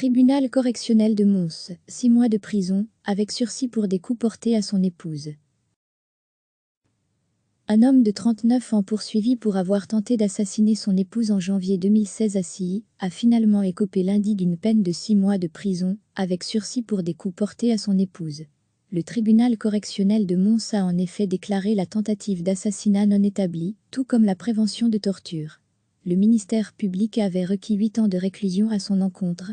Tribunal correctionnel de Mons, 6 mois de prison, avec sursis pour des coups portés à son épouse. Un homme de 39 ans poursuivi pour avoir tenté d'assassiner son épouse en janvier 2016 à Silly, a finalement écopé lundi d'une peine de 6 mois de prison, avec sursis pour des coups portés à son épouse. Le tribunal correctionnel de Mons a en effet déclaré la tentative d'assassinat non établie, tout comme la prévention de torture. Le ministère public avait requis 8 ans de réclusion à son encontre.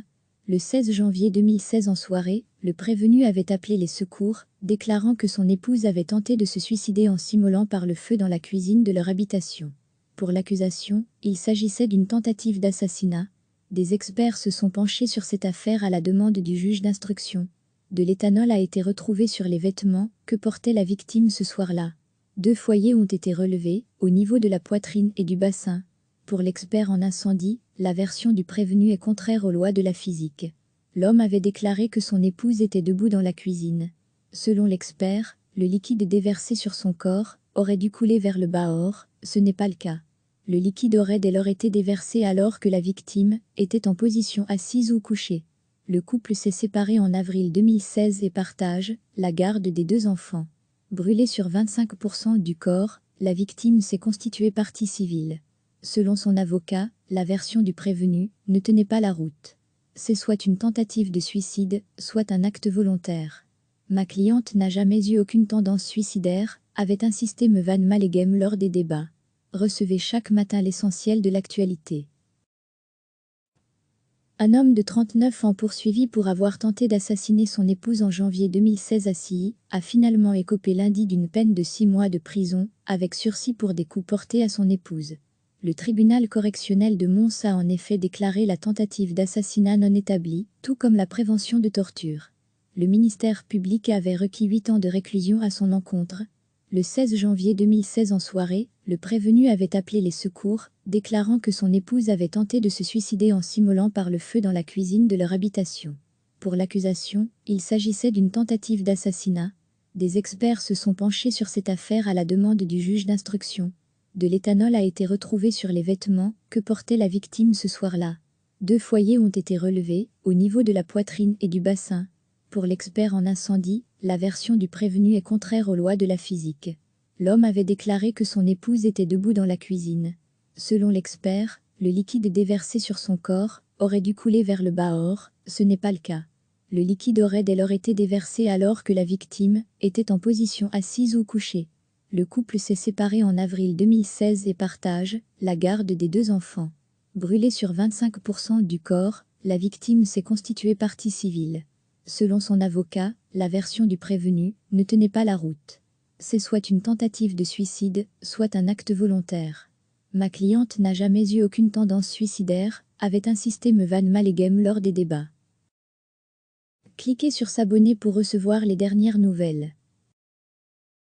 Le 16 janvier 2016 en soirée, le prévenu avait appelé les secours, déclarant que son épouse avait tenté de se suicider en s'immolant par le feu dans la cuisine de leur habitation. Pour l'accusation, il s'agissait d'une tentative d'assassinat. Des experts se sont penchés sur cette affaire à la demande du juge d'instruction. De l'éthanol a été retrouvé sur les vêtements que portait la victime ce soir-là. 2 foyers ont été relevés, au niveau de la poitrine et du bassin. Pour l'expert en incendie, la version du prévenu est contraire aux lois de la physique. L'homme avait déclaré que son épouse était debout dans la cuisine. Selon l'expert, le liquide déversé sur son corps aurait dû couler vers le bas-or, ce n'est pas le cas. Le liquide aurait dès lors été déversé alors que la victime était en position assise ou couchée. Le couple s'est séparé en avril 2016 et partage la garde des 2 enfants. Brûlée sur 25% du corps, la victime s'est constituée partie civile. Selon son avocat, la version du prévenu ne tenait pas la route. C'est soit une tentative de suicide, soit un acte volontaire. Ma cliente n'a jamais eu aucune tendance suicidaire, avait insisté Mevan Maleghem lors des débats. Recevez chaque matin l'essentiel de l'actualité. Un homme de 39 ans poursuivi pour avoir tenté d'assassiner son épouse en janvier 2016 à Silly, a finalement écopé lundi d'une peine de 6 mois de prison, avec sursis pour des coups portés à son épouse. Le tribunal correctionnel de Mons a en effet déclaré la tentative d'assassinat non établie, tout comme la prévention de torture. Le ministère public avait requis 8 ans de réclusion à son encontre. Le 16 janvier 2016 en soirée, le prévenu avait appelé les secours, déclarant que son épouse avait tenté de se suicider en s'immolant par le feu dans la cuisine de leur habitation. Pour l'accusation, il s'agissait d'une tentative d'assassinat. Des experts se sont penchés sur cette affaire à la demande du juge d'instruction. De l'éthanol a été retrouvé sur les vêtements que portait la victime ce soir-là. 2 foyers ont été relevés, au niveau de la poitrine et du bassin. Pour l'expert en incendie, la version du prévenu est contraire aux lois de la physique. L'homme avait déclaré que son épouse était debout dans la cuisine. Selon l'expert, le liquide déversé sur son corps aurait dû couler vers le bas-or, ce n'est pas le cas. Le liquide aurait dès lors été déversé alors que la victime était en position assise ou couchée. Le couple s'est séparé en avril 2016 et partage la garde des 2 enfants. Brûlée sur 25% du corps, la victime s'est constituée partie civile. Selon son avocat, la version du prévenu ne tenait pas la route. C'est soit une tentative de suicide, soit un acte volontaire. Ma cliente n'a jamais eu aucune tendance suicidaire, avait insisté Mevan Maleghem lors des débats. Cliquez sur s'abonner pour recevoir les dernières nouvelles.